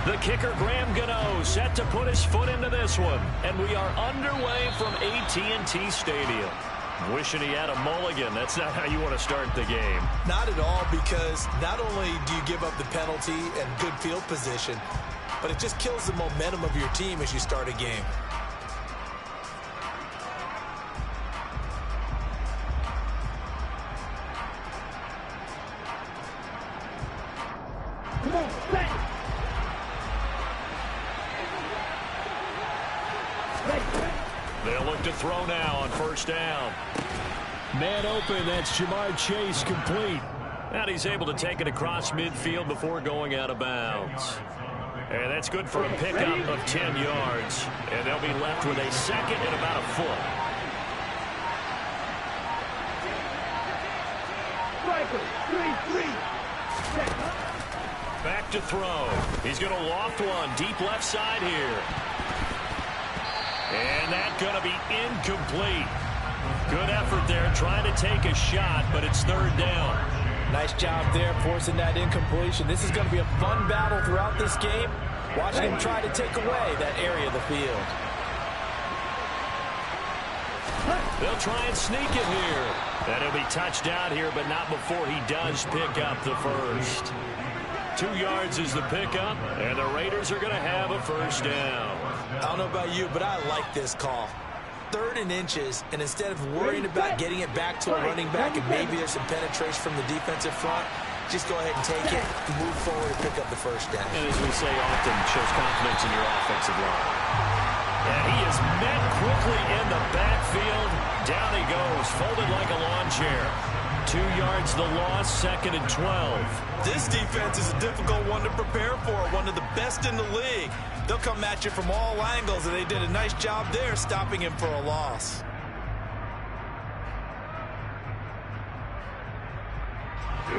The kicker, Graham Gano, set to put his foot into this one. And we are underway from AT&T Stadium. Wishing he had a mulligan. That's not how you want to start the game. Not at all, because not only do you give up the penalty and good field position, but it just kills the momentum of your team as you start a game. They'll look to throw now on first down. Man open, that's Jamar Chase, complete. And he's able to take it across midfield before going out of bounds. And that's good for a pickup of 10 yards. And they'll be left with a second and about a foot. Back to throw. He's going to loft one deep left side here. And that's going to be incomplete. Good effort there trying to take a shot, but it's third down. Nice job there forcing that incompletion. This is going to be a fun battle throughout this game. Watching him try to take away that area of the field. They'll try and sneak it here. And he'll be touched out here, but not before he does pick up the first. 2 yards is the pickup, and the Raiders are going to have a first down. I don't know about you, but I like this call. 3rd and inches, and instead of worrying about getting it back to a running back and maybe there's some penetration from the defensive front, just go ahead and take it, move forward, and pick up the first down. And as we say often, shows confidence in your offensive line. And he is met quickly in the backfield. Down he goes, folded like a lawn chair. 2 yards the loss, 2nd and 12. This defense is a difficult one to prepare for, one of the best in the league. They'll come at you from all angles, and they did a nice job there stopping him for a loss.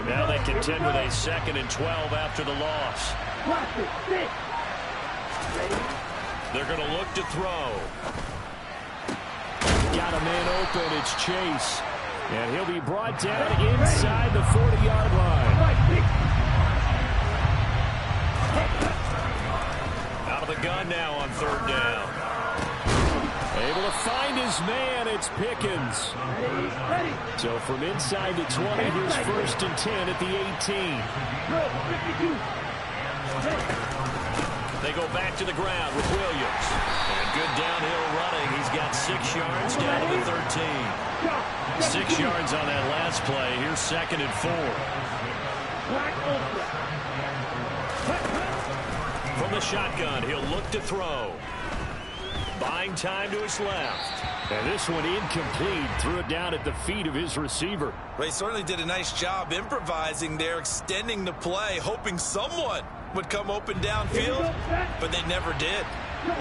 Now they contend with a 2nd and 12 after the loss. They're going to look to throw. Got a man open, it's Chase. And he'll be brought down inside the 40-yard line. Out of the gun now on 3rd down. Able to find his man, it's Pickens. So from inside the 20, here's 1st and 10 at the 18. They go back to the ground with Williams. And good downhill running. He's got 6 yards down to the 13. 6 yards on that last play. Here's 2nd and 4. From the shotgun, he'll look to throw. Buying time to his left. And this one incomplete. Threw it down at the feet of his receiver. Well, he certainly did a nice job improvising there, extending the play, hoping someone would come open downfield, but they never did.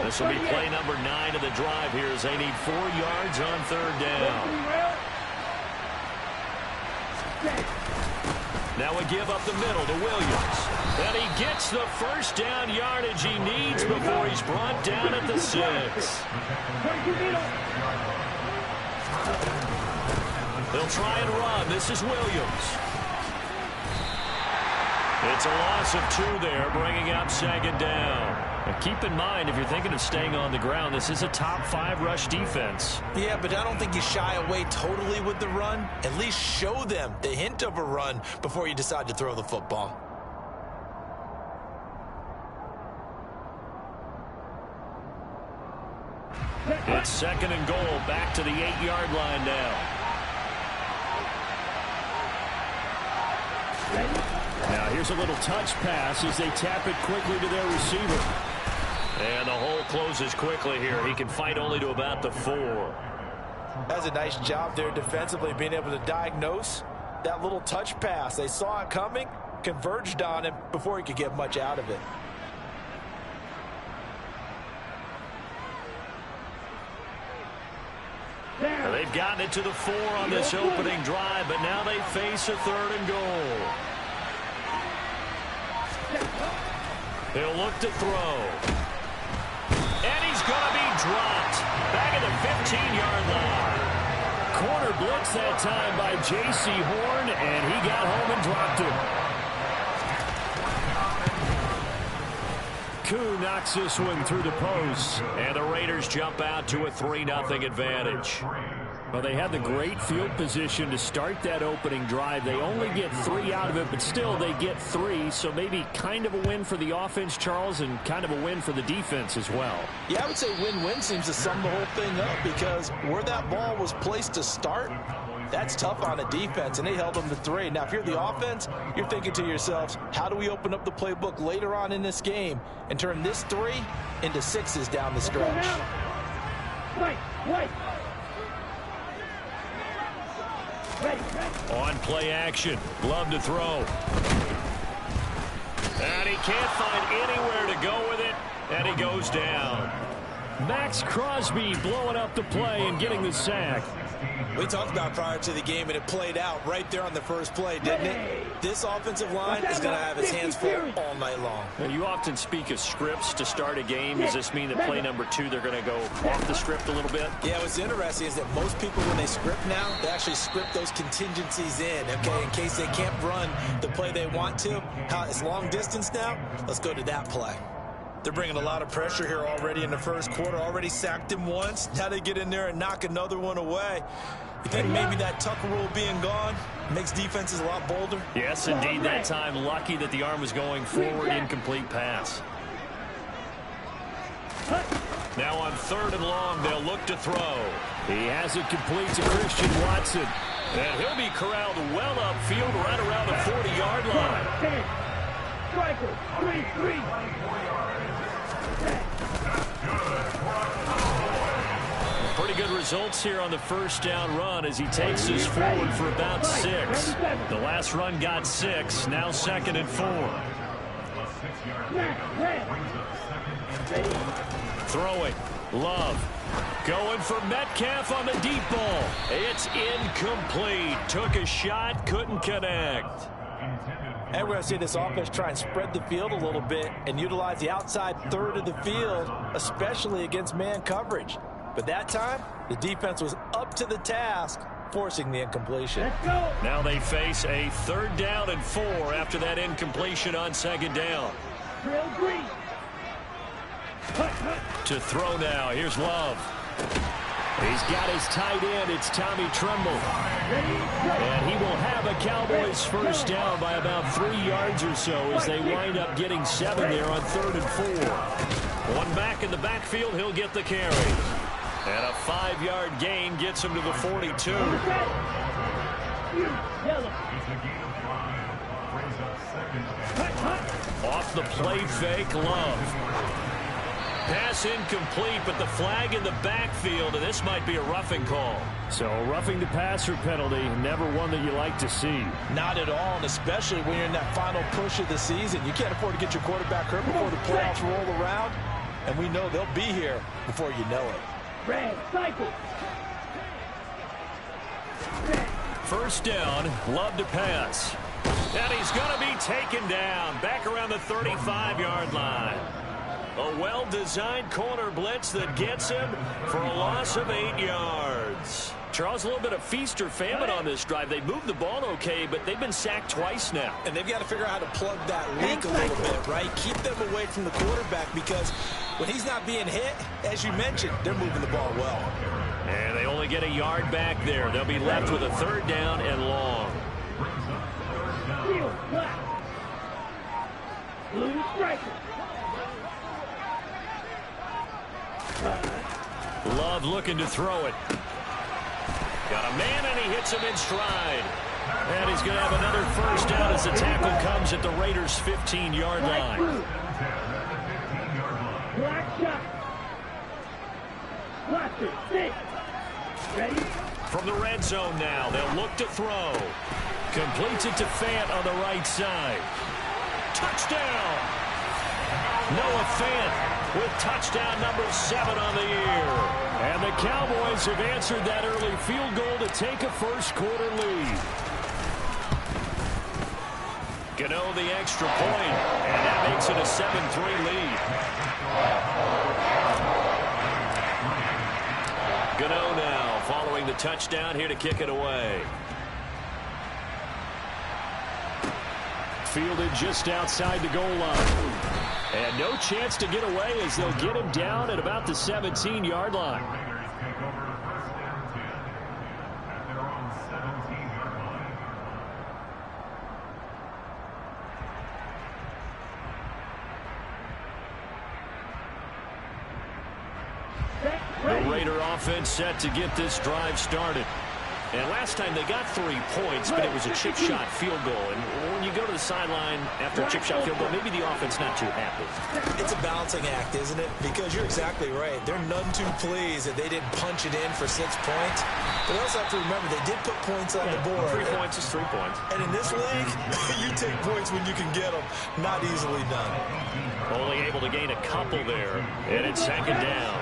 This will be play number 9 of the drive here as they need 4 yards on 3rd down. Now we give up the middle to Williams. And he gets the first down yardage he needs before he's brought down at the 6. They'll try and run. This is Williams. It's a loss of 2 there, bringing up 2nd down. Now keep in mind, if you're thinking of staying on the ground, this is a top 5 rush defense. Yeah, but I don't think you shy away totally with the run. At least show them the hint of a run before you decide to throw the football. It's 2nd and goal, back to the 8-yard line now. Now here's a little touch pass as they tap it quickly to their receiver. And the hole closes quickly here. He can fight only to about the 4. That's a nice job there defensively, being able to diagnose that little touch pass. They saw it coming, converged on him before he could get much out of it. Now they've gotten it to the 4 on this opening drive, but now they face a 3rd and goal. He'll look to throw. And he's going to be dropped back at the 15-yard line. Corner blitz that time by J.C. Horn, and he got home and dropped him. Koo knocks this one through the post. And the Raiders jump out to a 3-0 advantage. Well, they had the great field position to start that opening drive. They only get 3 out of it, but still they get 3. So maybe kind of a win for the offense, Charles, and kind of a win for the defense as well. Yeah, I would say win-win seems to sum the whole thing up, because where that ball was placed to start, that's tough on a defense, and they held them to 3. Now, if you're the offense, you're thinking to yourselves, how do we open up the playbook later on in this game and turn this 3 into 6s down the stretch? On play action, Love to throw. And he can't find anywhere to go with it, and he goes down. Max Crosby blowing up the play and getting the sack. We talked about prior to the game, and it played out right there on the first play, didn't it? This offensive line is going to have his hands full all night long. Now, you often speak of scripts to start a game. Does this mean that play number 2, they're going to go off the script a little bit? Yeah, what's interesting is that most people, when they script now, they actually script those contingencies in, okay, in case they can't run the play they want to. It's long distance now. Let's go to that play. They're bringing a lot of pressure here already in the first quarter. Already sacked him once. Now they get in there and knock another one away. You think maybe that Tucker rule being gone makes defenses a lot bolder? Yes, indeed. That time, lucky that the arm was going forward. Incomplete pass. Now on 3rd and long, they'll look to throw. He has it complete to Christian Watson. And he'll be corralled well upfield right around the 40-yard line. Striker, 3-3. Pretty good results here on the first down run as he takes us forward for about 6. The last run got 6. Now 2nd and 4. Throwing. Love. Going for Metcalf on the deep ball. It's incomplete. Took a shot, couldn't connect. And we're going to see this offense try and spread the field a little bit and utilize the outside 3rd of the field, especially against man coverage. But that time, the defense was up to the task, forcing the incompletion. Now they face a 3rd down and 4 after that incompletion on 2nd down. To throw now, here's Love. He's got his tight end, it's Tommy Tremble. And he will have a Cowboys first down by about 3 yards or so as they wind up getting 7 there on 3rd and 4. One back in the backfield, he'll get the carry. And a 5-yard gain gets him to the 42. Off the play fake, Love. Pass incomplete, but the flag in the backfield, and this might be a roughing call. So a roughing the passer penalty, never one that you like to see. Not at all, and especially when you're in that final push of the season. You can't afford to get your quarterback hurt before the playoffs roll around, and we know they'll be here before you know it. Red cycle. First down, Love to pass. And he's going to be taken down back around the 35-yard line. A well-designed corner blitz that gets him for a loss of 8 yards. Charles, a little bit of feast or famine on this drive. They moved the ball okay, but they've been sacked twice now. And they've got to figure out how to plug that leak a little bit, right? Keep them away from the quarterback, because when he's not being hit, as you mentioned, they're moving the ball well. And they only get a yard back there. They'll be left with a 3rd down and long. Blue striker. Love looking to throw it. Got a man, and he hits him in stride. And he's going to have another first down as the tackle comes at the Raiders' 15-yard line. Black shot. Watson, 6. Ready? From the red zone now, they'll look to throw. Completes it to Fant on the right side. Touchdown! Noah Fant with touchdown number 7 on the year. And the Cowboys have answered that early field goal to take a first-quarter lead. Gano the extra point, and that makes it a 7-3 lead. Gano now following the touchdown here to kick it away. Fielded just outside the goal line. And no chance to get away as they'll get him down at about the 17-yard line. The Raider offense set to get this drive started. And last time they got 3 points, but it was a chip shot field goal. And when you go to the sideline after a chip shot field goal, maybe the offense not too happy. It's a balancing act, isn't it? Because you're exactly right. They're none too pleased that they didn't punch it in for 6 points. But also have to remember, they did put points on the board. 3 points is 3 points. And in this league, you take points when you can get them. Not easily done. Only able to gain a couple there. And it's second down.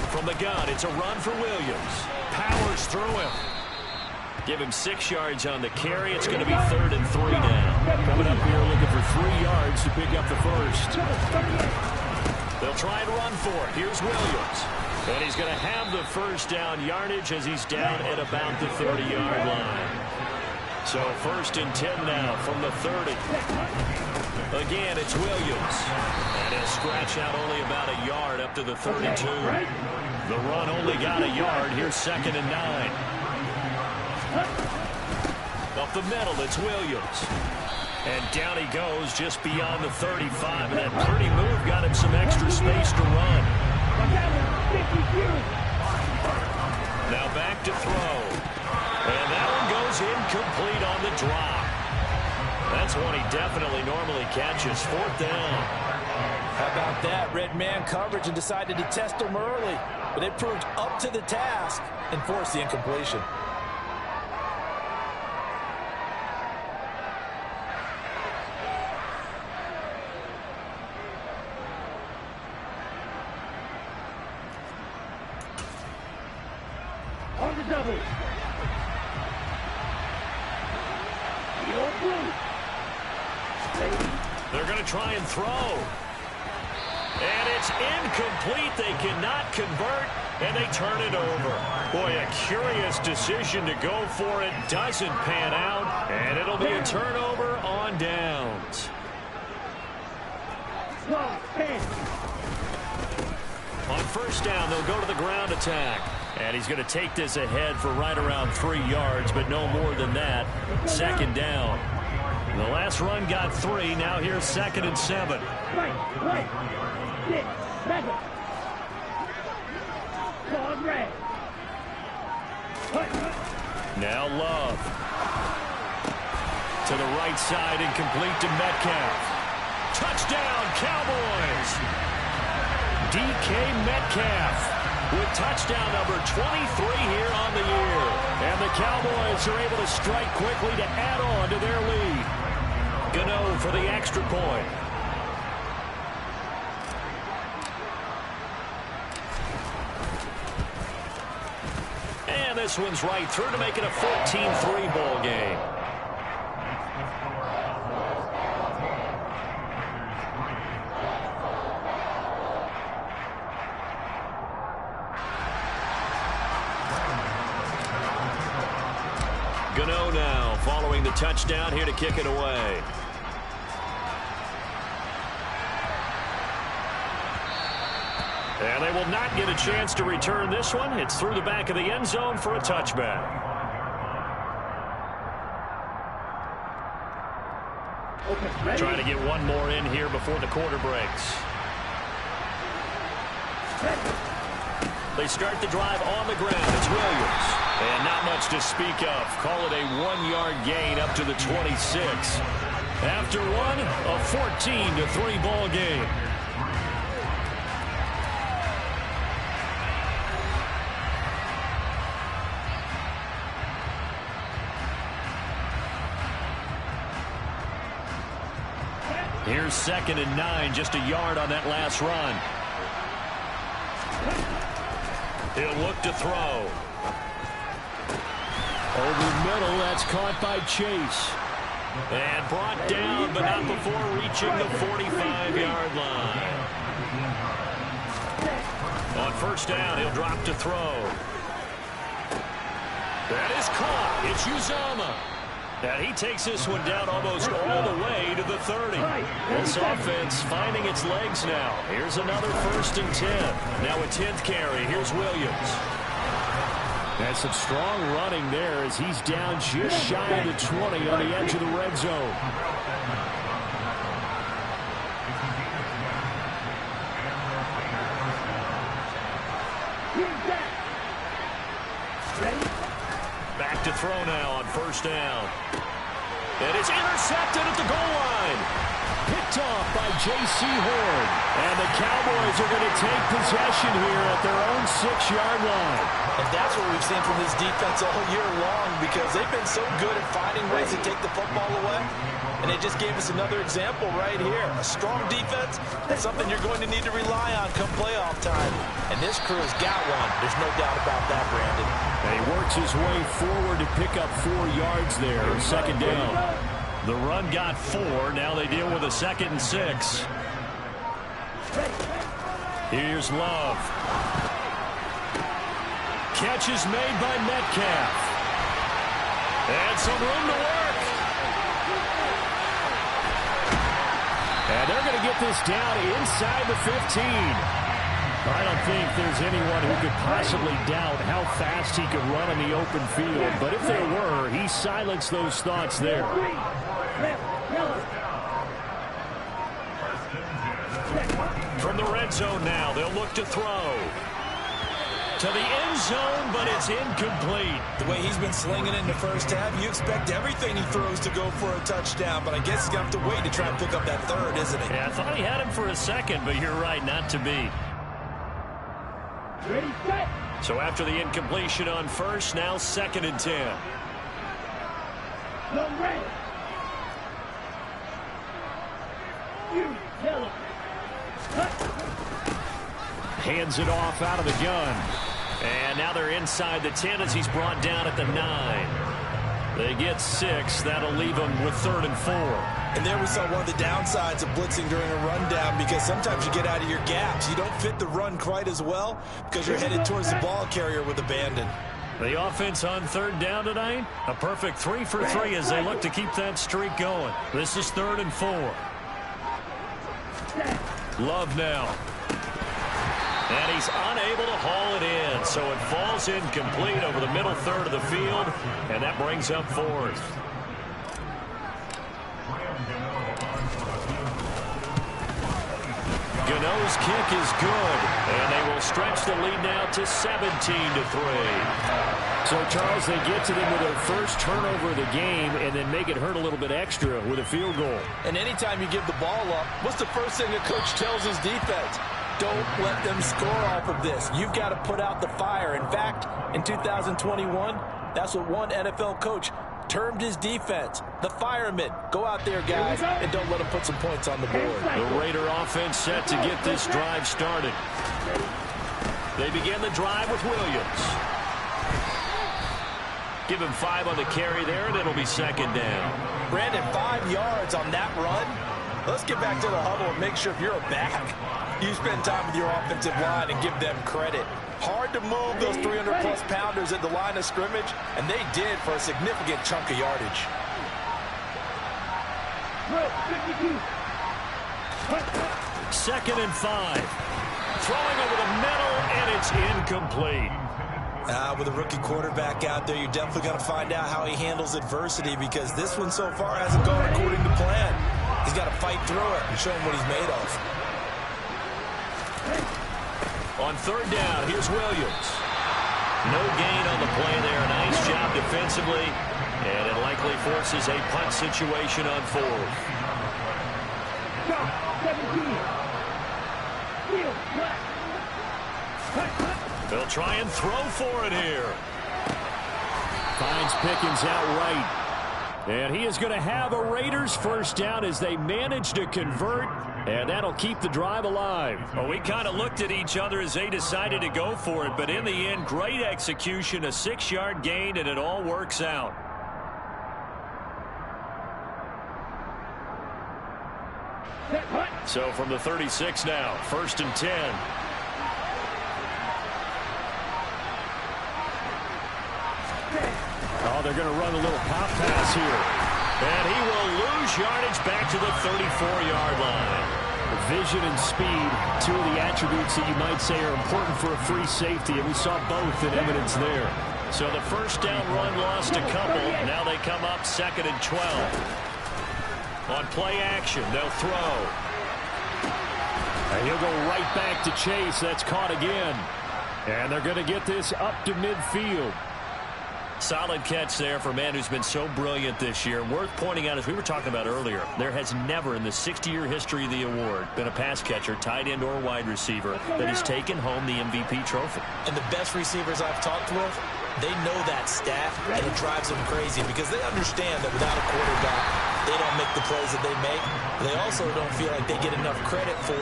From the gun, it's a run for Williams. Powers through him. Give him 6 yards on the carry. It's going to be 3rd and 3 now. Coming up here looking for 3 yards to pick up the first. They'll try and run for it. Here's Williams. And he's going to have the first down yardage as he's down at about the 30-yard line. So 1st and 10 now from the 30. Again, it's Williams. And he'll scratch out only about a yard up to the 32. The run only got a yard. Here's 2nd and 9. Up the middle, it's Williams. And down he goes just beyond the 35. And that pretty move got him some extra space to run. Now back to throw. And that one goes incomplete on the drop. That's one he definitely normally catches. 4th down. How about that? Red man coverage and decided to test him early. But it proved up to the task and forced the incompletion. On the double. They're going to try and throw. And it's incomplete. They cannot convert, and they turn it over. Boy, a curious decision to go for it. Doesn't pan out, and it'll be a turnover on downs. On 1st down, they'll go to the ground attack. And he's going to take this ahead for right around 3 yards, but no more than that. 2nd down. The last run got 3. Now here's 2nd and 7. Right. 6, 7. Card red. Now Love. To the right side and complete to Metcalf. Touchdown, Cowboys. DK Metcalf with touchdown number 23 here on the year. And the Cowboys are able to strike quickly to add on to their lead. Gano for the extra point. And this one's right through to make it a 14-3 ball game. Gano now following the touchdown here to kick it away. And they will not get a chance to return this one. It's through the back of the end zone for a touchback. Trying to get one more in here before the quarter breaks. They start the drive on the ground. It's Williams. And not much to speak of. Call it a 1-yard gain up to the 26. After one, a 14-3 ball game. Here's 2nd and 9, just a yard on that last run. He'll look to throw. Over middle, that's caught by Chase. And brought down, but not before reaching the 45-yard line. On 1st down, he'll drop to throw. That is caught. It's Uzomah. And he takes this one down almost all the way to the 30. This offense finding its legs now. Here's another 1st and 10. Now a 10th carry. Here's Williams. That's some strong running there as he's down just shy of the 20 on the edge of the red zone. Back to throw now on 1st down. And it's intercepted at the goal line. Picked off by J.C. Horn. And the Cowboys are going to take possession here at their own 6-yard line. And that's what we've seen from this defense all year long, because they've been so good at finding ways to take the football away. And they just gave us another example right here. A strong defense, that's something you're going to need to rely on come playoff time. And this crew's got one. There's no doubt about that, Brandon. And he works his way forward to pick up 4 yards there. 2nd down. The run got 4. Now they deal with a 2nd and 6. Here's Love. Catch is made by Metcalf. And some room to work. And they're going to get this down inside the 15. I don't think there's anyone who could possibly doubt how fast he could run in the open field. But if there were, he silenced those thoughts there. From the red zone now, they'll look to throw. To the end zone, but it's incomplete. The way he's been slinging it in the first half, you expect everything he throws to go for a touchdown, but I guess he's going to have to wait to try and pick up that 3rd, isn't he? Yeah, I thought he had him for a 2nd, but you're right, not to be. Ready, set. So after the incompletion on 1st, now 2nd and 10. Look ready. You tell him. Hands it off out of the gun. And now they're inside the 10 as he's brought down at the 9. They get 6. That'll leave them with 3rd and 4. And there we saw one of the downsides of blitzing during a rundown, because sometimes you get out of your gaps. You don't fit the run quite as well because you're headed towards the ball carrier with abandon. The offense on 3rd down tonight, a perfect 3 for 3 as they look to keep that streak going. This is 3rd and 4. Love now. And he's unable to haul it in, so it falls incomplete over the middle 3rd of the field, and that brings up 4th. Gano's kick is good, and they will stretch the lead now to 17-3. So, Charles, they get to them with their first turnover of the game and then make it hurt a little bit extra with a field goal. And anytime you give the ball up, what's the first thing a coach tells his defense? Don't let them score off of this. You've got to put out the fire. In fact, in 2021, that's what one NFL coach termed his defense, the firemen. Go out there, guys, and don't let them put some points on the board. The Raider offense set to get this drive started. They begin the drive with Williams. Give him 5 on the carry there, and it'll be 2nd down. Brandon, 5 yards on that run. Let's get back to the huddle and make sure if you're a back, you spend time with your offensive line and give them credit. Hard to move those 300-plus pounders at the line of scrimmage, and they did for a significant chunk of yardage. 2nd and 5. Throwing over the middle, and it's incomplete. With a rookie quarterback out there, you're definitely going to find out how he handles adversity, because this one so far hasn't gone according to plan. He's got to fight through it and show him what he's made of. On 3rd down, here's Williams. No gain on the play there. Nice job defensively, and it likely forces a punt situation on 4th. 17. They'll try and throw for it here. Finds Pickens outright. And he is going to have a Raiders first down as they manage to convert, and that'll keep the drive alive. Well, we kind of looked at each other as they decided to go for it, but in the end, great execution, a 6-yard gain, and it all works out. So from the 36 now, 1st and 10. they're going to run a little pop pass here. And he will lose yardage back to the 34-yard line. Vision and speed, two of the attributes that you might say are important for a free safety, and we saw both in evidence there. So the first down run lost a couple. Now they come up 2nd and 12. On play action, they'll throw. And he'll go right back to Chase. That's caught again. And they're going to get this up to midfield. Solid catch there for a man who's been so brilliant this year. Worth pointing out, as we were talking about earlier, there has never in the 60-year history of the award been a pass catcher, tight end or wide receiver that has taken home the MVP trophy. And the best receivers I've talked with, they know that stat, and it drives them crazy because they understand that without a quarterback, they don't make the plays that they make. They also don't feel like they get enough credit for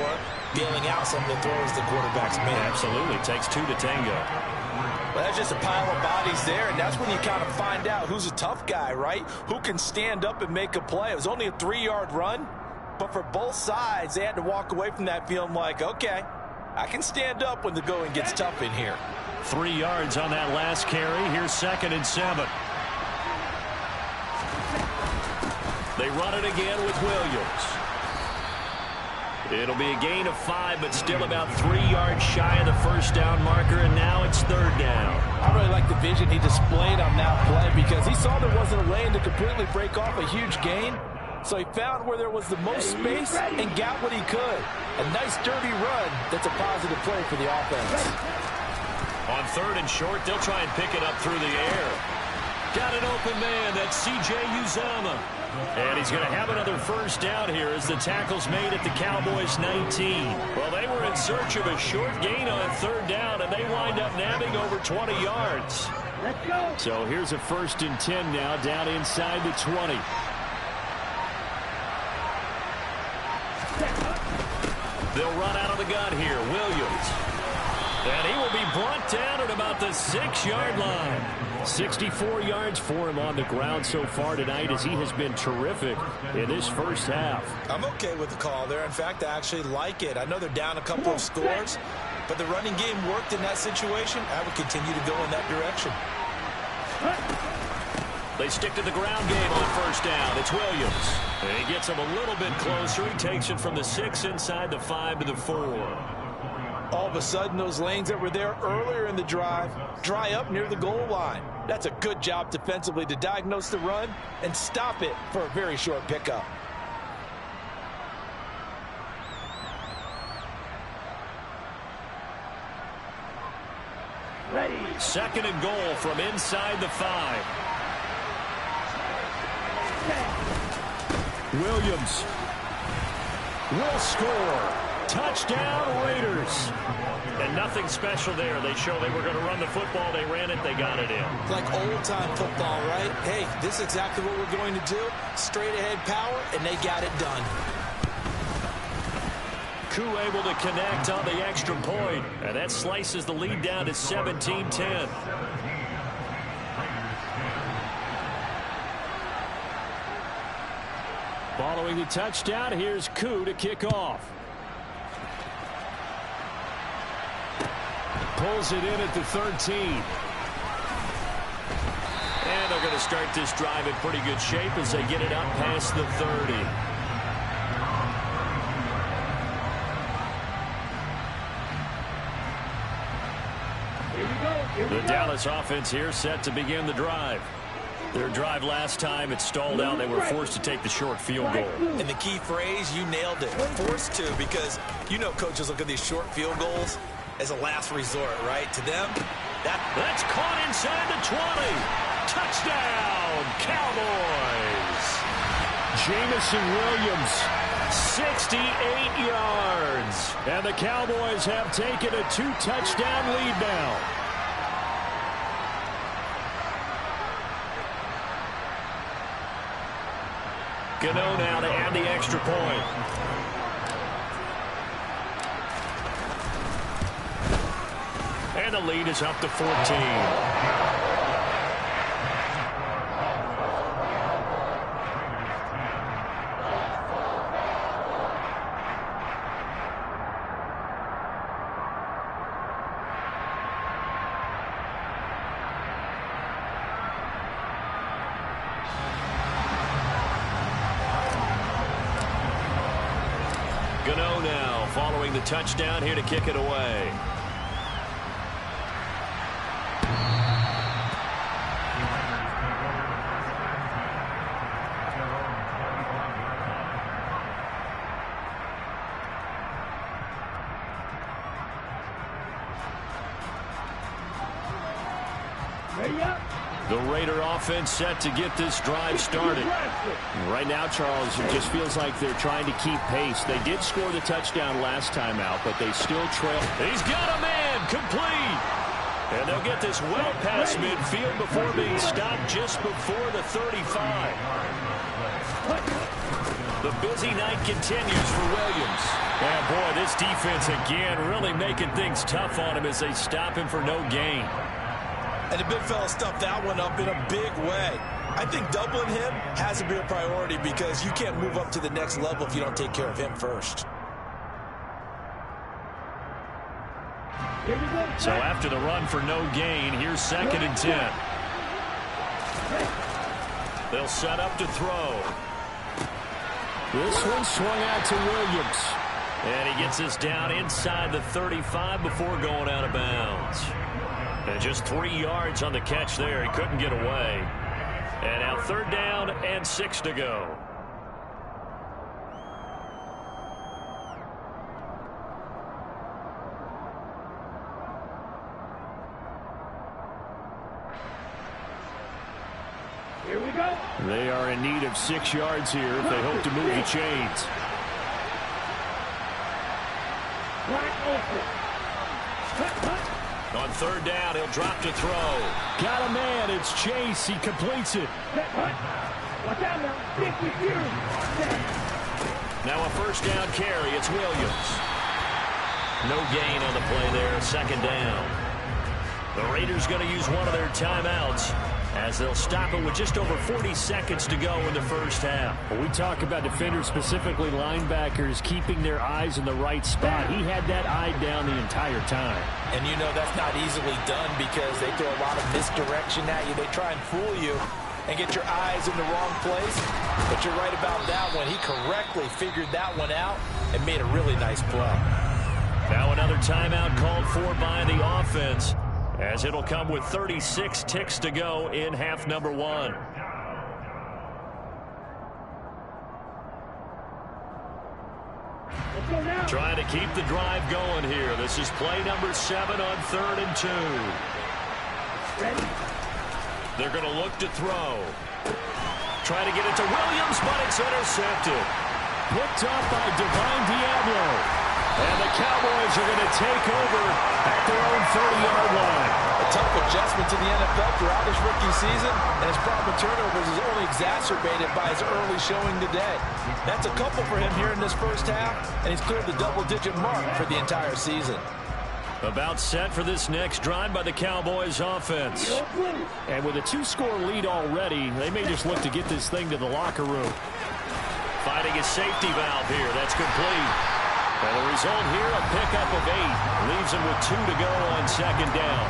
bailing out some of the throws the quarterbacks make. Absolutely. Takes two to tango. Well, that's just a pile of bodies there, and that's when you kind of find out who's a tough guy, right? Who can stand up and make a play. It was only a 3-yard run, but for both sides, they had to walk away from that feeling like, okay, I can stand up when the going gets tough in here. 3 yards on that last carry. Here's 2nd and 7. They run it again with Williams. It'll be a gain of 5, but still about 3 yards shy of the first down marker, and now it's 3rd down. I really like the vision he displayed on that play because he saw there wasn't a lane to completely break off a huge gain, so he found where there was the most space and got what he could. A nice, dirty run that's a positive play for the offense. On 3rd and short, they'll try and pick it up through the air. Got an open man. That's C.J. Uzomah. And he's going to have another first down here as the tackle's made at the Cowboys' 19. Well, they were in search of a short gain on 3rd down, and they wind up nabbing over 20 yards. Let's go. So here's a 1st and 10 now down inside the 20. They'll run out of the gun here. Williams. And he will be brought down at about the 6-yard line. 64 yards for him on the ground so far tonight as he has been terrific in this first half. I'm okay with the call there. In fact, I actually like it. I know they're down a couple of scores, but the running game worked in that situation. I would continue to go in that direction. They stick to the ground game on 1st down. It's Williams. And he gets him a little bit closer. He takes it from the 6 inside the 5 to the 4. All of a sudden, those lanes that were there earlier in the drive dry up near the goal line. That's a good job defensively to diagnose the run and stop it for a very short pickup. Ready. 2nd and goal from inside the 5. Williams will score. Touchdown, Raiders. And nothing special there. They show they were going to run the football. They ran it. They got it in. Like old-time football, right? Hey, this is exactly what we're going to do. Straight-ahead power, and they got it done. Koo able to connect on the extra point. And that slices the lead down to 17-10. Following the touchdown, here's Koo to kick off. Pulls it in at the 13. And they're going to start this drive in pretty good shape as they get it up past the 30. The Dallas offense here set to begin the drive. Their drive last time, it stalled out. They were forced to take the short field goal. And the key phrase, you nailed it. Forced to, because you know coaches look at these short field goals as a last resort, right? To them, that's caught inside the 20. Touchdown, Cowboys. Jamison Williams, 68 yards. And the Cowboys have taken a 2-touchdown lead now. Gano now to add the extra point. And the lead is up to 14. following the touchdown here to kick it away. The Raider offense set to get this drive started. Right now, Charles, it just feels like they're trying to keep pace. They did score the touchdown last time out, but they still trail. He's got a man complete. And they'll get this well past midfield before being stopped just before the 35. The busy night continues for Williams. And boy, this defense again really making things tough on him as they stop him for no gain. And the big fella stuffed that one up in a big way. I think doubling him has to be a priority because you can't move up to the next level if you don't take care of him first. So after the run for no gain, here's 2nd and 10. They'll set up to throw. This one swung out to Williams. And he gets this down inside the 35 before going out of bounds. And just 3 yards on the catch there. He couldn't get away. And now 3rd down and 6 to go. Here we go. They are in need of 6 yards here if they hope to move the chains. On 3rd down, he'll drop to throw. Got a man. It's Chase. He completes it. Watch out now. Stick with you. Now a 1st down carry. It's Williams. No gain on the play there. 2nd down. The Raiders going to use one of their timeouts as they'll stop it with just over 40 seconds to go in the first half. When we talk about defenders, specifically linebackers, keeping their eyes in the right spot. He had that eye down the entire time. And you know that's not easily done because they throw a lot of misdirection at you. They try and fool you and get your eyes in the wrong place. But you're right about that one. He correctly figured that one out and made a really nice play. Now another timeout called for by the offense, as it'll come with 36 ticks to go in half number 1. Trying to keep the drive going here. This is play number 7 on 3rd and 2. They're going to look to throw. Try to get it to Williams, but it's intercepted. Picked up by Divine Diablo. And the Cowboys are going to take over at their own 30-yard line. A tough adjustment to the NFL throughout his rookie season, and his problem with turnovers is only exacerbated by his early showing today. That's a couple for him here in this first half, and he's cleared the double-digit mark for the entire season. About set for this next drive by the Cowboys offense. And with a 2-score lead already, they may just look to get this thing to the locker room. Finding a safety valve here. That's complete. And the result here, a pickup of 8. Leaves them with 2 to go on 2nd down.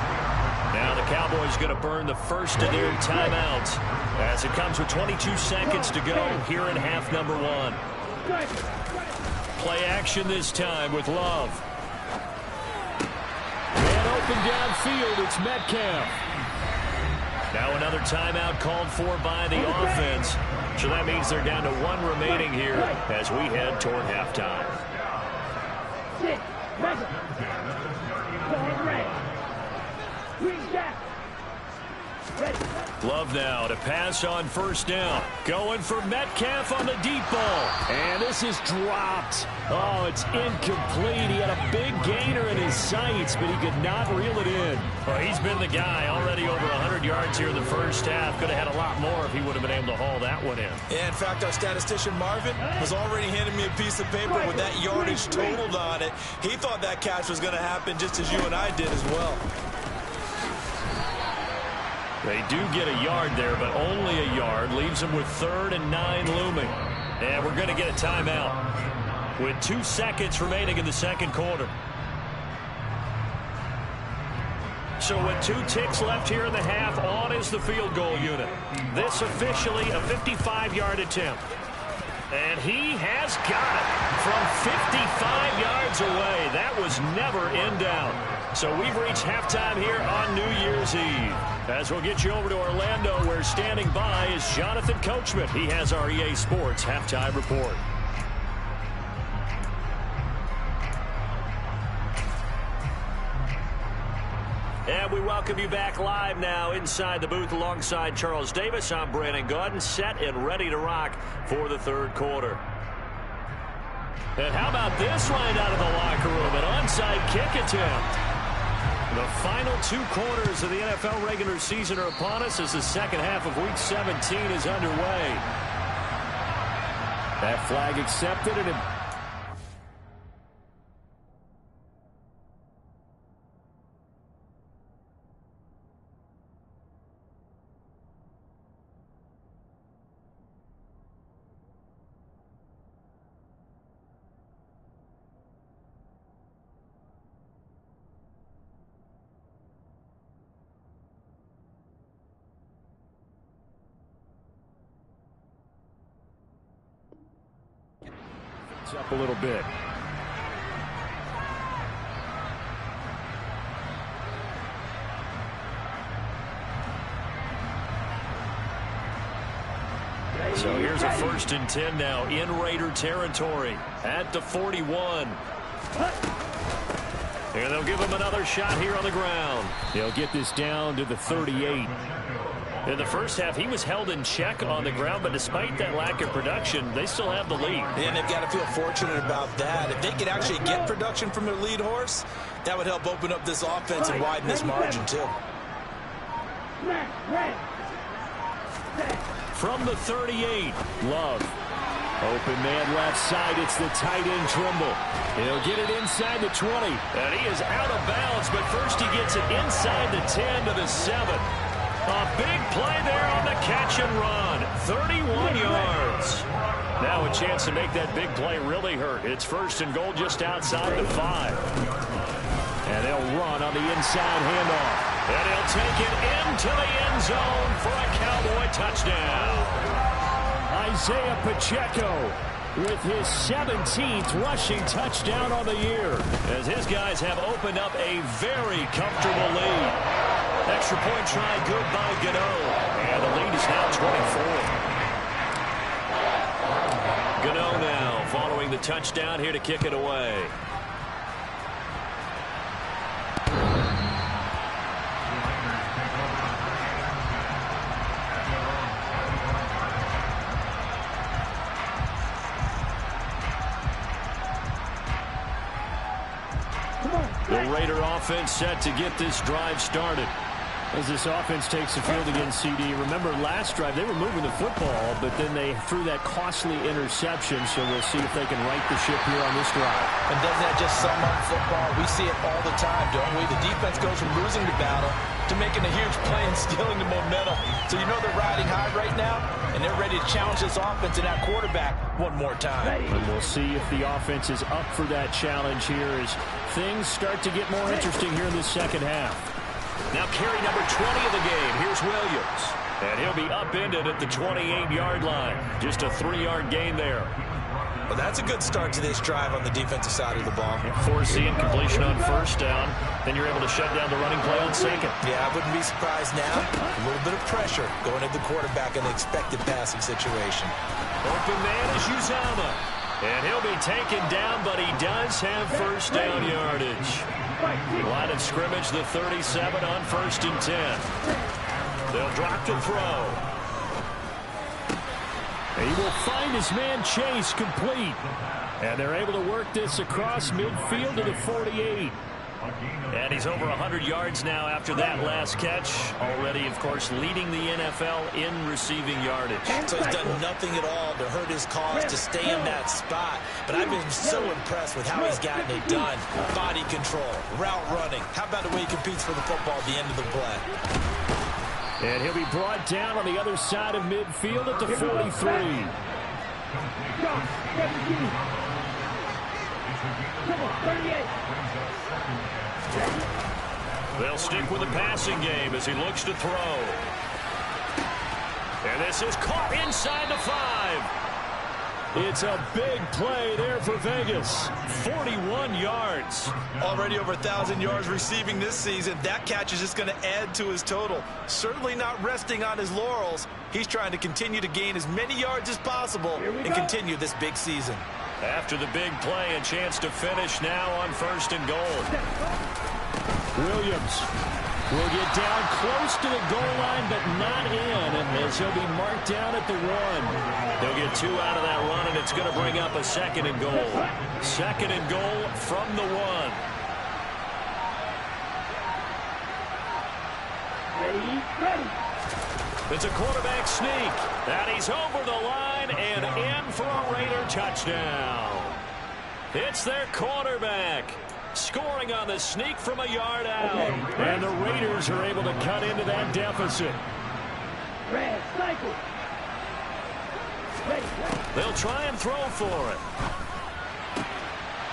Now the Cowboys going to burn the first of their timeouts as it comes with 22 seconds to go here in half number 1. Play action this time with Love. And open downfield, it's Metcalf. Now another timeout called for by the offense. So that means they're down to 1 remaining here as we head toward halftime. Love now to pass on 1st down. Going for Metcalf on the deep ball. And this is dropped. Oh, it's incomplete. He had a big gainer in his sights, but he could not reel it in. Well, he's been the guy already over 100 yards here in the first half. Could have had a lot more if he would have been able to haul that one in. Yeah, in fact, our statistician Marvin was already handing me a piece of paper with that yardage totaled on it. He thought that catch was going to happen just as you and I did as well. They do get a yard there, but only a yard. Leaves them with 3rd and 9 looming. And we're going to get a timeout with 2 seconds remaining in the 2nd quarter. So with 2 ticks left here in the half, on is the field goal unit. This officially a 55-yard attempt. And he has got it from 55 yards away. That was never in doubt. So we've reached halftime here on New Year's Eve. As we'll get you over to Orlando, where standing by is Jonathan Coachman. He has our EA Sports halftime report. And we welcome you back live now inside the booth alongside Charles Davis. I'm Brandon Gaudin, set and ready to rock for the third quarter. And how about this right out of the locker room? An onside kick attempt. The final 2 quarters of the NFL regular season are upon us as the second half of Week 17 is underway. That flag accepted, and it up a little bit. So here's a 1st and 10 now in Raider territory at the 41. And they'll give him another shot here on the ground. They'll get this down to the 38. In the first half, he was held in check on the ground, but despite that lack of production, they still have the lead. And they've got to feel fortunate about that. If they could actually get production from their lead horse, that would help open up this offense and widen this margin, too. From the 38, Love. Open man left side, it's the tight end Trimble. He'll get it inside the 20. And he is out of bounds, but first he gets it inside the 10 to the 7. A big play there on the catch and run. 31 yards. Now a chance to make that big play really hurt. It's 1st and goal just outside the 5. And they'll run on the inside handoff. And he'll take it into the end zone for a Cowboy touchdown. Isaiah Pacheco with his 17th rushing touchdown on the year, as his guys have opened up a very comfortable lead. Extra point try good by Gano. And the lead is now 24. Gano now following the touchdown here to kick it away. The Raider offense set to get this drive started. As this offense takes the field against CD. Remember, last drive, they were moving the football, but then they threw that costly interception, so we'll see if they can right the ship here on this drive. And doesn't that just sum up football? We see it all the time, don't we? The defense goes from losing the battle to making a huge play and stealing the momentum. So you know they're riding high right now, and they're ready to challenge this offense and that quarterback one more time. And we'll see if the offense is up for that challenge here as things start to get more interesting here in this second half. Now carry number 20 of the game. Here's Williams. And he'll be upended at the 28-yard line. Just a 3-yard gain there. Well, that's a good start to this drive on the defensive side of the ball. Forcing completion on 1st down. Then you're able to shut down the running play on 2nd. Yeah, I wouldn't be surprised now. A little bit of pressure going at the quarterback in the expected passing situation. Open man is Uzama. And he'll be taken down, but he does have 1st down yardage. Line of scrimmage, the 37 on 1st and 10. They'll drop to throw. He will find his man Chase complete. And they're able to work this across midfield to the 48. And he's over 100 yards now after that last catch. Already, of course, leading the NFL in receiving yardage. So he's done nothing at all to hurt his cause to stay in that spot. But I've been so impressed with how he's gotten it done. Body control, route running. How about the way he competes for the football at the end of the play? And he'll be brought down on the other side of midfield at the 43. They'll stick with the passing game as he looks to throw. And this is caught inside the 5. It's a big play there for Vegas. 41 yards. Already over 1,000 yards receiving this season. That catch is just going to add to his total. Certainly not resting on his laurels. He's trying to continue to gain as many yards as possible and continue this big season. After the big play, a chance to finish now on 1st and goal. Williams will get down close to the goal line, but not in, as he'll be marked down at the 1. They'll get 2 out of that run, and it's going to bring up a 2nd and goal. 2nd and goal from the 1. Ready. It's a quarterback sneak. And he's over the line and in for a Raider touchdown. It's their quarterback scoring on the sneak from a yard out. And the Raiders are able to cut into that deficit. Red cycle. They'll try and throw for it.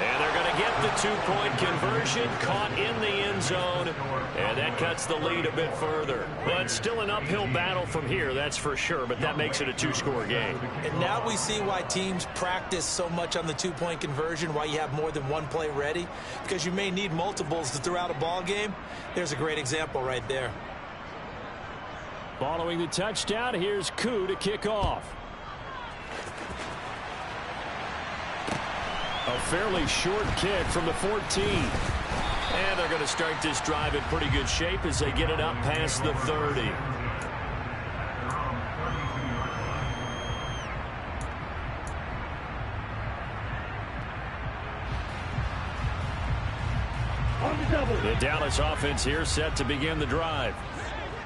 And they're going to get the 2-point conversion, caught in the end zone, and that cuts the lead a bit further. But still an uphill battle from here, that's for sure, but that makes it a 2-score game. And now we see why teams practice so much on the 2-point conversion, why you have more than one play ready, because you may need multiples to throw out a ball game. There's a great example right there. Following the touchdown, here's Koo to kick off. A fairly short kick from the 14. And they're going to start this drive in pretty good shape as they get it up past the 30. The Dallas offense here set to begin the drive.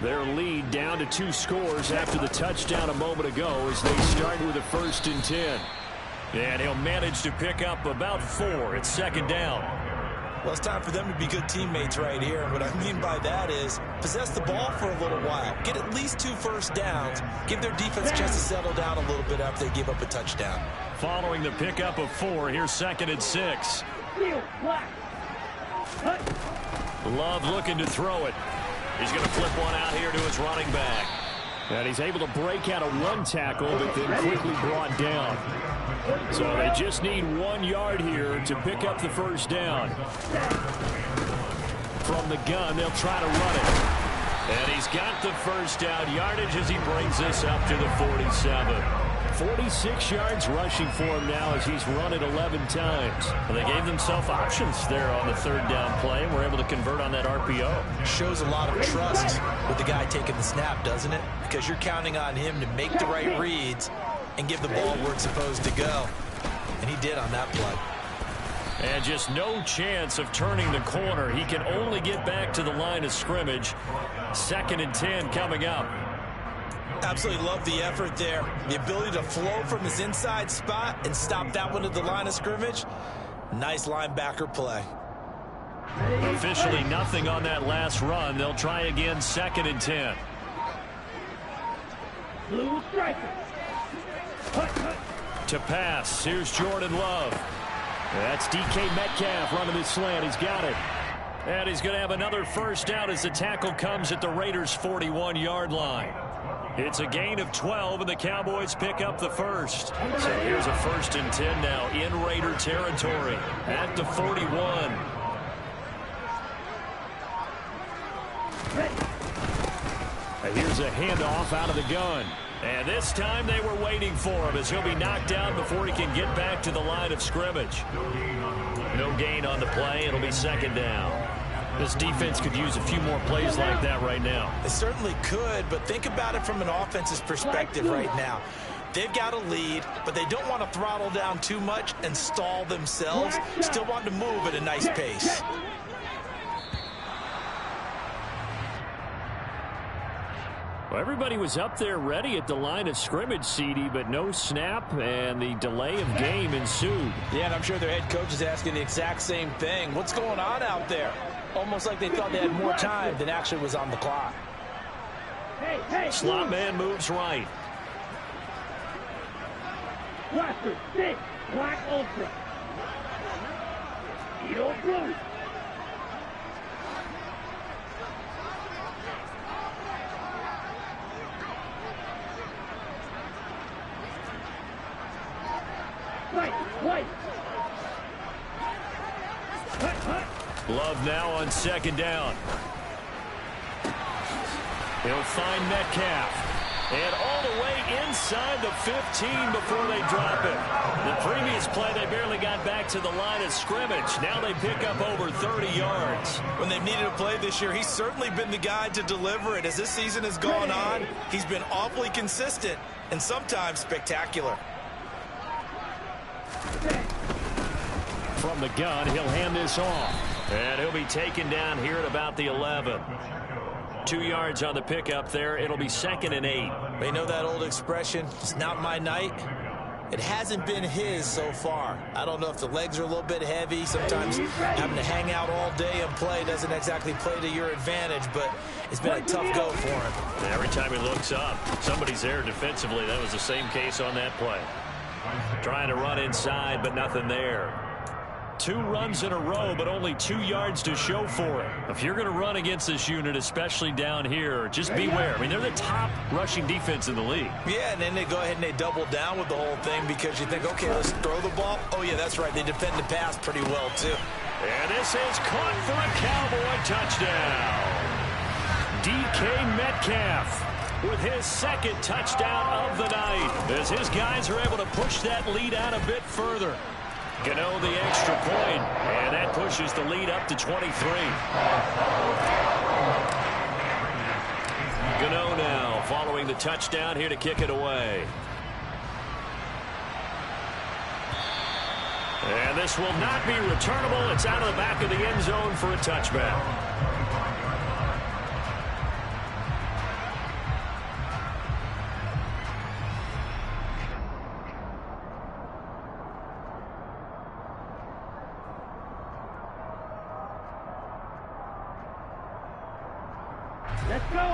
Their lead down to 2 scores after the touchdown a moment ago as they start with a 1st and 10. And he'll manage to pick up about 4. It's 2nd down. Well, it's time for them to be good teammates right here. And what I mean by that is possess the ball for a little while. Get at least 2 first downs. Give their defense a chance to settle down a little bit after they give up a touchdown. Following the pickup of 4, here's 2nd and 6. Love looking to throw it. He's going to flip one out here to his running back. And he's able to break out of 1 tackle, but then quickly brought down. So they just need 1 yard here to pick up the 1st down. From the gun, they'll try to run it. And he's got the 1st down yardage as he brings this up to the 47. 46 yards rushing for him now as he's run it 11 times. Well, they gave themselves options there on the 3rd down play and were able to convert on that RPO. Shows a lot of trust with the guy taking the snap, doesn't it? Because you're counting on him to make the right reads and give the ball where it's supposed to go. And he did on that play. And just no chance of turning the corner. He can only get back to the line of scrimmage. 2nd and 10 coming up. Absolutely love the effort there. The ability to flow from his inside spot and stop that one at the line of scrimmage. Nice linebacker play. Officially nothing on that last run. They'll try again 2nd and 10. Blue striker. To pass. Here's Jordan Love. That's DK Metcalf running this slant. He's got it. And he's going to have another 1st down as the tackle comes at the Raiders' 41-yard line. It's a gain of 12, and the Cowboys pick up the 1st. So here's a 1st and 10 now in Raider territory at the 41. And here's a handoff out of the gun. And this time they were waiting for him as he'll be knocked down before he can get back to the line of scrimmage. No gain on the play. It'll be 2nd down. This defense could use a few more plays like that right now. It certainly could, but think about it from an offense's perspective right now. They've got a lead, but they don't want to throttle down too much and stall themselves. Still want to move at a nice pace. Well, everybody was up there ready at the line of scrimmage, CD, but no snap, and the delay of game ensued. Yeah, and I'm sure their head coach is asking the exact same thing. What's going on out there? Almost like they thought they had more time than actually was on the clock. Slot man moves right. Blaster, 6, Black Ultra. Edo Blue. Twice. Love now on second down. He'll find Metcalf. And all the way inside the 15 before they drop it. The previous play, they barely got back to the line of scrimmage. Now they pick up over 30 yards. When they've needed a play this year, he's certainly been the guy to deliver it. As this season has gone on, he's been awfully consistent and sometimes spectacular. From the gun, he'll hand this off. And he'll be taken down here at about the 11. 2 yards on the pickup there. It'll be 2nd and 8. They know that old expression, it's not my night. It hasn't been his so far. I don't know if the legs are a little bit heavy. Sometimes having to hang out all day and play doesn't exactly play to your advantage, but it's been a tough go for him. Every time he looks up, somebody's there defensively. That was the same case on that play. Trying to run inside, but nothing there. 2 runs in a row, but only 2 yards to show for it. If you're going to run against this unit, especially down here, just beware. I mean, they're the top rushing defense in the league. Yeah, and then they go ahead and they double down with the whole thing because you think, okay, let's throw the ball. Oh, yeah, that's right. They defend the pass pretty well, too. And this is caught for a Cowboy touchdown. DK Metcalf with his 2nd touchdown of the night as his guys are able to push that lead out a bit further. Gano the extra point, and that pushes the lead up to 23. Gano now following the touchdown here to kick it away. And this will not be returnable. It's out of the back of the end zone for a touchback.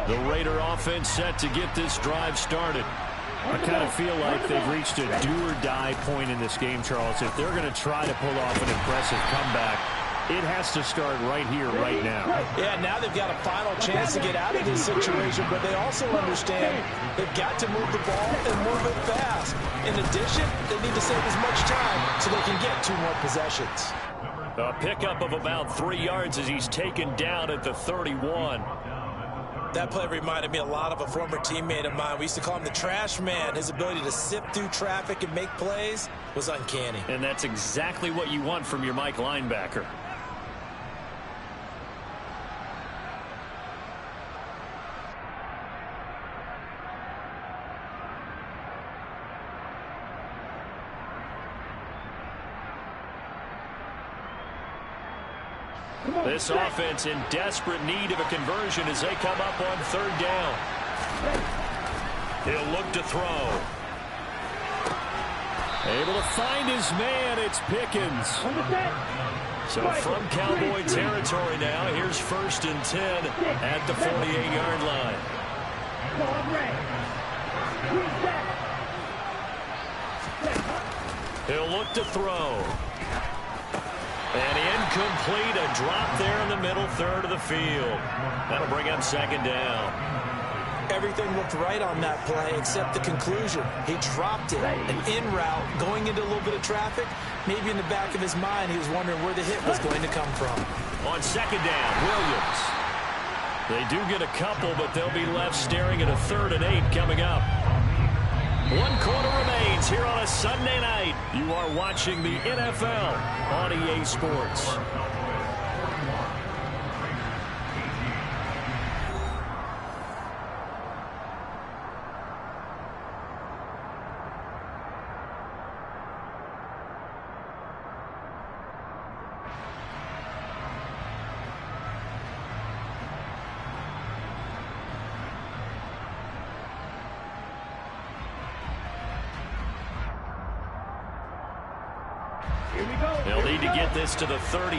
The Raider offense set to get this drive started. I kind of feel like they've reached a do-or-die point in this game, Charles. If they're going to try to pull off an impressive comeback, it has to start right here, right now. Yeah, now they've got a final chance to get out of this situation, but they also understand they've got to move the ball and move it fast. In addition, they need to save as much time so they can get 2 more possessions. A pickup of about 3 yards as he's taken down at the 31. That play reminded me a lot of a former teammate of mine. We used to call him the trash man. His ability to sift through traffic and make plays was uncanny. And that's exactly what you want from your Mike linebacker. This offense in desperate need of a conversion as they come up on 3rd down. He'll look to throw. Able to find his man. It's Pickens. So from Cowboy territory now, here's 1st and 10 at the 48-yard line. He'll look to throw. And incomplete, a drop there in the middle 3rd of the field. That'll bring up 2nd down. Everything looked right on that play except the conclusion. He dropped it, an in route, going into a little bit of traffic. Maybe in the back of his mind, he was wondering where the hit was going to come from. On 2nd down, Williams. They do get a couple, but they'll be left staring at a 3rd and 8 coming up. 1 quarter remains here on a Sunday night. You are watching the NFL on EA Sports. They'll need to get this to the 38.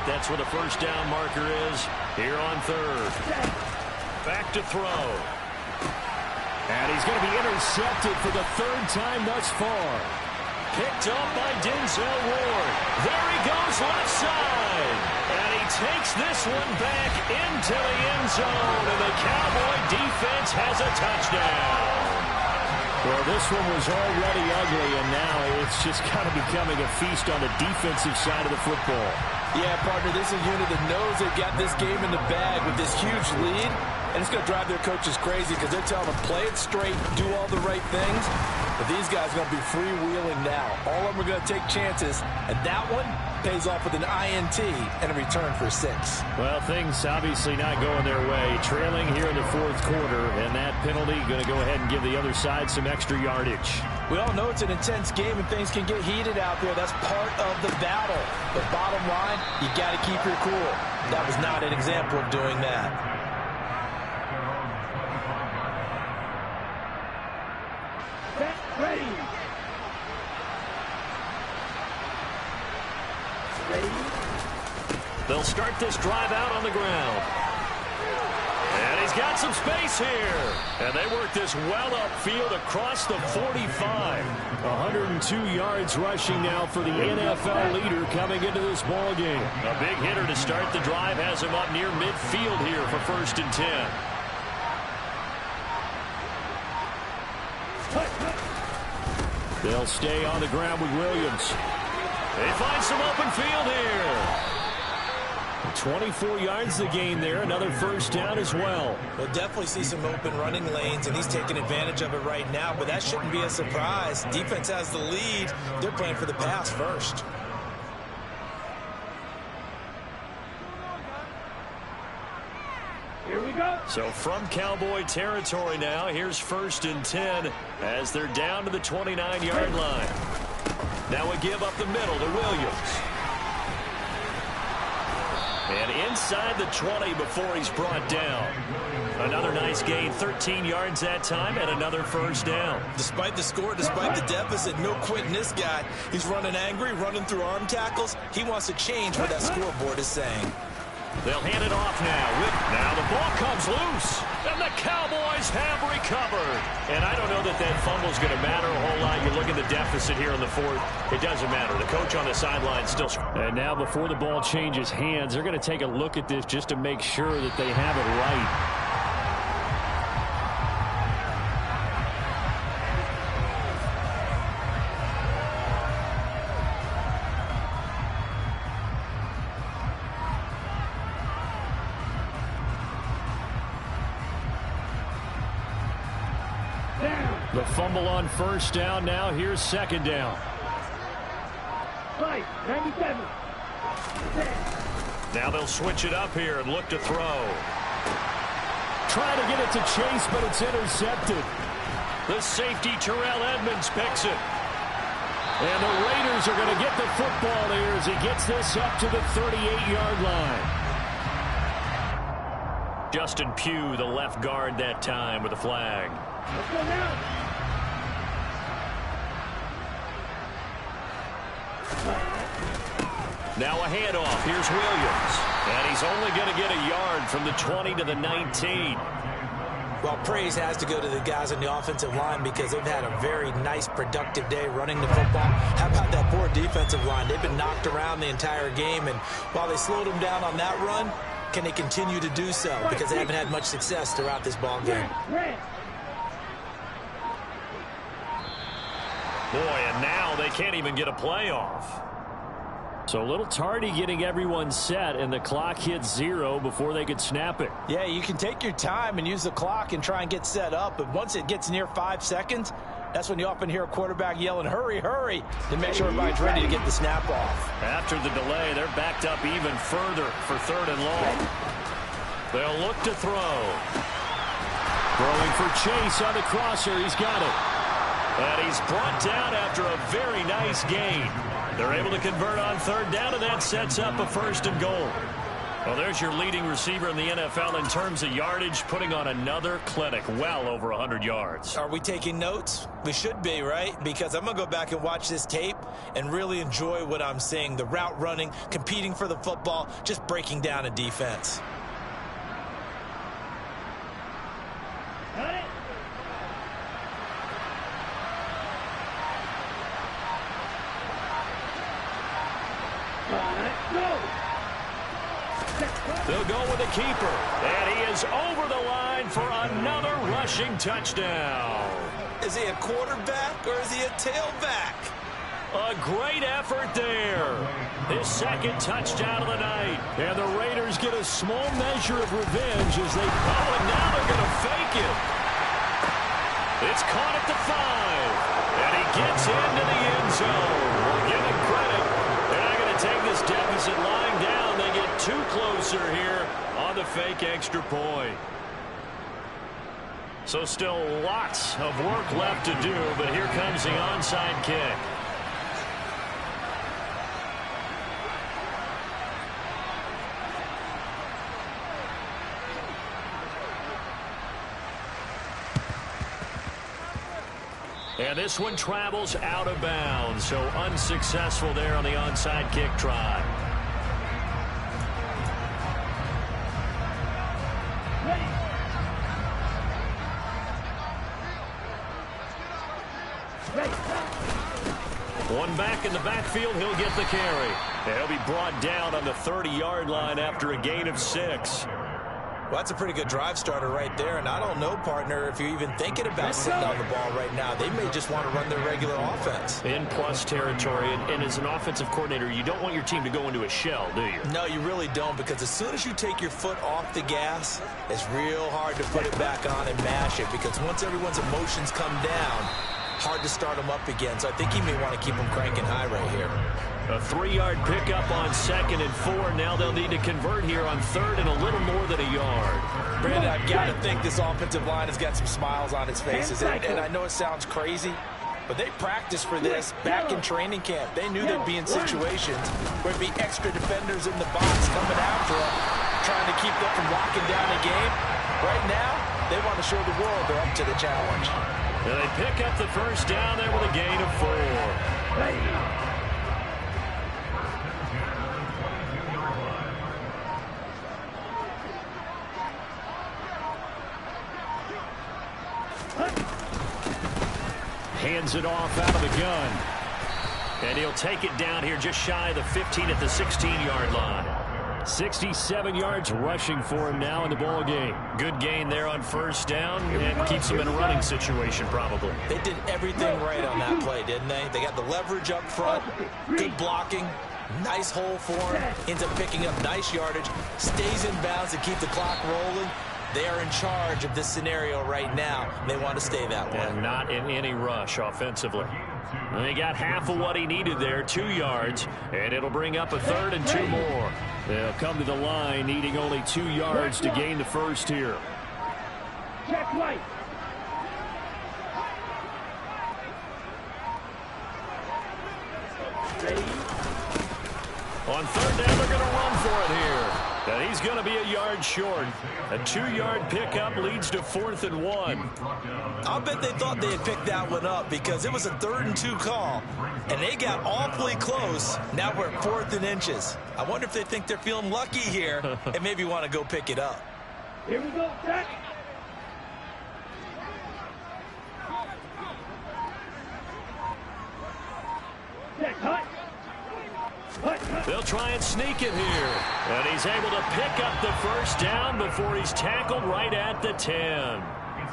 That's where the 1st down marker is here on 3rd. Back to throw. And he's going to be intercepted for the 3rd time thus far. Picked up by Denzel Ward. There he goes left side. And he takes this one back into the end zone. And the Cowboy defense has a touchdown. Well, this one was already ugly, and now it's just kind of becoming a feast on the defensive side of the football. Yeah, partner, this is a unit that knows they've got this game in the bag with this huge lead, and it's going to drive their coaches crazy because they're telling them, play it straight, do all the right things. But these guys are going to be freewheeling now. All of them are going to take chances, and that one pays off with an INT and a return for 6. Well, things obviously not going their way. Trailing here in the fourth quarter, and that penalty going to go ahead and give the other side some extra yardage. We all know it's an intense game and things can get heated out there. That's part of the battle. But bottom line, you got to keep your cool. That was not an example of doing that. Ready. They'll start this drive out on the ground. And he's got some space here. And they work this well upfield across the 45. 102 yards rushing now for the NFL leader coming into this ball game. A big hitter to start the drive has him up near midfield here for 1st and 10. They'll stay on the ground with Williams. They find some open field here. 24 yards the gain there. Another 1st down as well. We'll definitely see some open running lanes, and he's taking advantage of it right now, but that shouldn't be a surprise. Defense has the lead. They're playing for the pass first. Here we go. So from Cowboy territory now, here's 1st and 10 as they're down to the 29-yard line. Now a give up the middle to Williams. And inside the 20 before he's brought down. Another nice gain, 13 yards that time, and another 1st down. Despite the score, despite the deficit, no quitting this guy. He's running angry, running through arm tackles. He wants to change what that scoreboard is saying. They'll hand it off now. Now the ball comes loose, and the Cowboys have recovered. And I don't know that that fumble's going to matter a whole lot. You look at the deficit here in the 4th. It doesn't matter. The coach on the sideline still. And now before the ball changes hands, they're going to take a look at this just to make sure that they have it right. The fumble on 1st down. Now here's 2nd down. 97. Now they'll switch it up here and look to throw. Trying to get it to Chase, but it's intercepted. The safety Terrell Edmonds picks it. And the Raiders are going to get the football here as he gets this up to the 38-yard line. Justin Pugh, the left guard that time with a flag. Let's go now. Now a handoff. Here's Williams. And he's only going to get a yard from the 20 to the 19. Well, praise has to go to the guys on the offensive line because they've had a very nice, productive day running the football. How about that poor defensive line? They've been knocked around the entire game, and while they slowed them down on that run, can they continue to do so? Because they haven't had much success throughout this ball game. Boy, and now they can't even get a playoff. So a little tardy getting everyone set, and the clock hits 0 before they could snap it. Yeah, you can take your time and use the clock and try and get set up, but once it gets near 5 seconds, that's when you often hear a quarterback yelling, hurry, hurry, to make sure everybody's ready to get the snap off. After the delay, they're backed up even further for 3rd and long. They'll look to throw. Throwing for Chase on the crosser. He's got it. And he's brought down after a very nice gain. They're able to convert on 3rd down, and that sets up a 1st and goal. Well, there's your leading receiver in the NFL in terms of yardage, putting on another clinic, well over 100 yards. Are we taking notes? We should be, right? Because I'm going to go back and watch this tape and really enjoy what I'm seeing. The route running, competing for the football, just breaking down a defense. Got it. Go. They'll go with the keeper, and he is over the line for another rushing touchdown. Is he a quarterback or is he a tailback? A great effort there. His second touchdown of the night. And the Raiders get a small measure of revenge as they... Oh, and now they're going to fake it. It's caught at the 5. And he gets into the end zone. We'll give him credit. They're not going to take this deficit lying down. They get two closer here on the fake extra point. So still lots of work left to do, but here comes the onside kick. And this one travels out of bounds, so unsuccessful there on the onside kick try. One back in the backfield, he'll get the carry. And he'll be brought down on the 30-yard line after a gain of 6. Well, that's a pretty good drive starter right there, and I don't know, partner, if you're even thinking about sitting on the ball right now. They may just want to run their regular offense. In plus territory, and as an offensive coordinator, you don't want your team to go into a shell, do you? No, you really don't, because as soon as you take your foot off the gas, it's real hard to put it back on and mash it, because once everyone's emotions come down, hard to start them up again. So I think he may want to keep them cranking high right here. A 3-yard pickup on 2nd and 4. Now they'll need to convert here on 3rd and a little more than a yard. Brandon, I've got to think this offensive line has got some smiles on its faces. And I know it sounds crazy, but they practiced for this back in training camp. They knew they'd be in situations where there'd be extra defenders in the box coming after them, trying to keep them from locking down the game. Right now, they want to show the world they're up to the challenge. And they pick up the first down there with a gain of 4. Hands it off out of the gun. And he'll take it down here just shy of the 15 at the 16-yard line. 67 yards rushing for him now in the ball game. Good gain there on first down and keeps him in a running situation probably. They did everything right on that play, didn't they? They got the leverage up front, good blocking, nice hole for him, ends up picking up nice yardage, stays in bounds to keep the clock rolling. They are in charge of this scenario right now. They want to stay that way. And not in any rush offensively. And they got half of what he needed there, 2 yards, and it'll bring up a 3rd and 2 more. They'll come to the line needing only 2 yards to gain the first here. Check right. Ready? On 3rd down, they're going to run for it here. And he's going to be a yard short. A 2-yard pickup leads to 4th and 1. I'll bet they thought they had picked that one up because it was a 3rd and 2 call, and they got awfully close. Now we're at 4th and inches. I wonder if they think they're feeling lucky here and maybe want to go pick it up. Here we go, Jack. Jack, hut. They'll try and sneak it here. And he's able to pick up the first down before he's tackled right at the 10.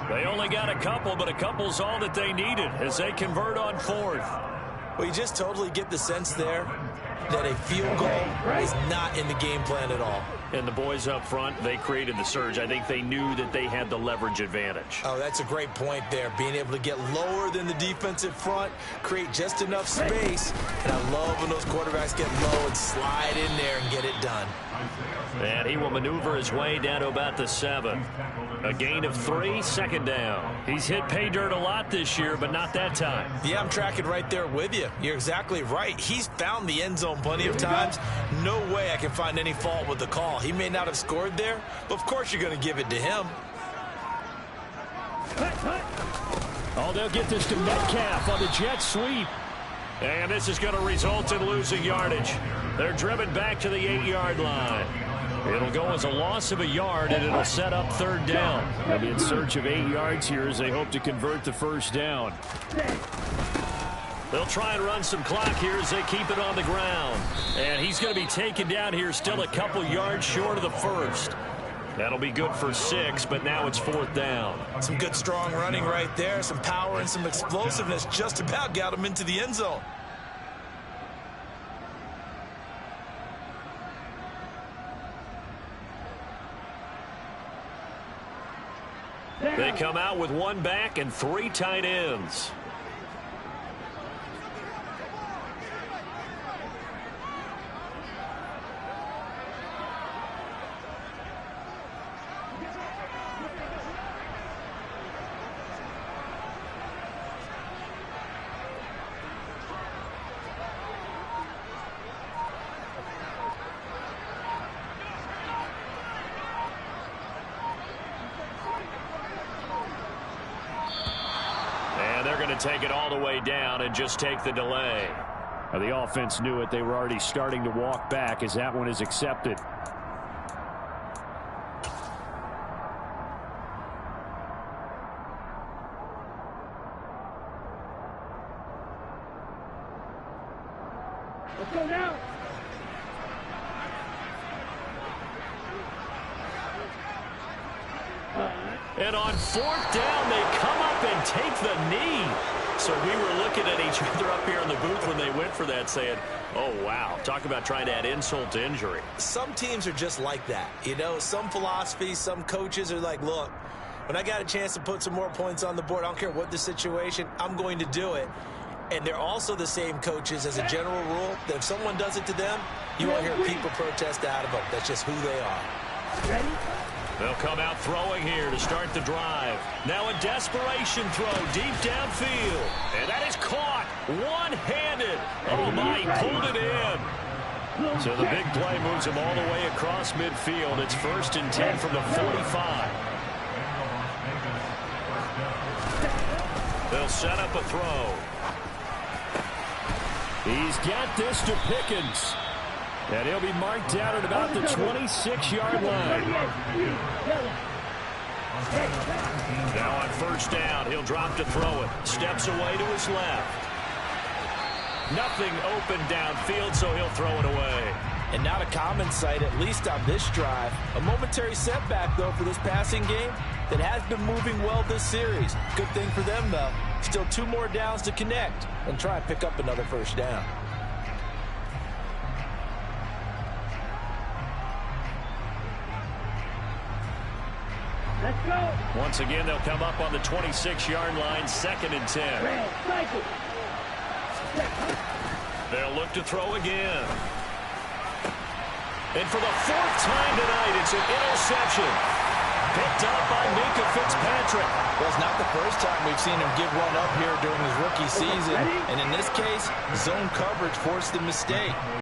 They only got a couple, but a couple's all that they needed as they convert on 4th. Well, you just totally get the sense there that a field goal is not in the game plan at all. And the boys up front, they created the surge. I think they knew that they had the leverage advantage. Oh, that's a great point there. Being able to get lower than the defensive front, create just enough space. And I love when those quarterbacks get low and slide in there and get it done. And he will maneuver his way down to about the 7. A gain of 3, 2nd down. He's hit pay dirt a lot this year, but not that time. Yeah, I'm tracking right there with you. You're exactly right. He's found the end zone plenty of times. No way I can find any fault with the call. He may not have scored there, but of course you're going to give it to him. Oh, they'll get this to Metcalf on the jet sweep. And this is going to result in losing yardage. They're driven back to the 8-yard line. It'll go as a loss of a yard, and it'll set up 3rd down. They'll be in search of 8 yards here as they hope to convert the first down. They'll try and run some clock here as they keep it on the ground. And he's going to be taken down here still a couple yards short of the first. That'll be good for 6, but now it's 4th down. Some good, strong running right there. Some power and some explosiveness just about got him into the end zone. They come out with 1 back and 3 tight ends. Take it all the way down and just take the delay. Now, the offense knew it. They were already starting to walk back as that one is accepted. Let's go now. And on 4th down, they come up and take the knee. So we were looking at each other up here in the booth when they went for that saying, oh, wow, talk about trying to add insult to injury. Some teams are just like that. You know, some philosophies, some coaches are like, look, when I got a chance to put some more points on the board, I don't care what the situation, I'm going to do it. And they're also the same coaches as a general rule that if someone does it to them, you won't hear people protest out of them. That's just who they are. Ready? They'll come out throwing here to start the drive. Now a desperation throw deep downfield. And that is caught one-handed. Oh, my, he pulled it in. So the big play moves him all the way across midfield. It's 1st and 10 from the 45. They'll set up a throw. He's got this to Pickens. And he'll be marked down at about the 26-yard line. Now on 1st down, he'll drop to throw it. Steps away to his left. Nothing open downfield, so he'll throw it away. And not a common sight, at least on this drive. A momentary setback, though, for this passing game that has been moving well this series. Good thing for them, though. Still 2 more downs to connect and try and pick up another 1st down. Let's go. Once again, they'll come up on the 26-yard line, 2nd and 10. Red, cycle. They'll look to throw again. And for the 4th time tonight, it's an interception. Picked up by Minka Fitzpatrick. Well, it's not the first time we've seen him give one up here during his rookie season. And in this case, zone coverage forced the mistake.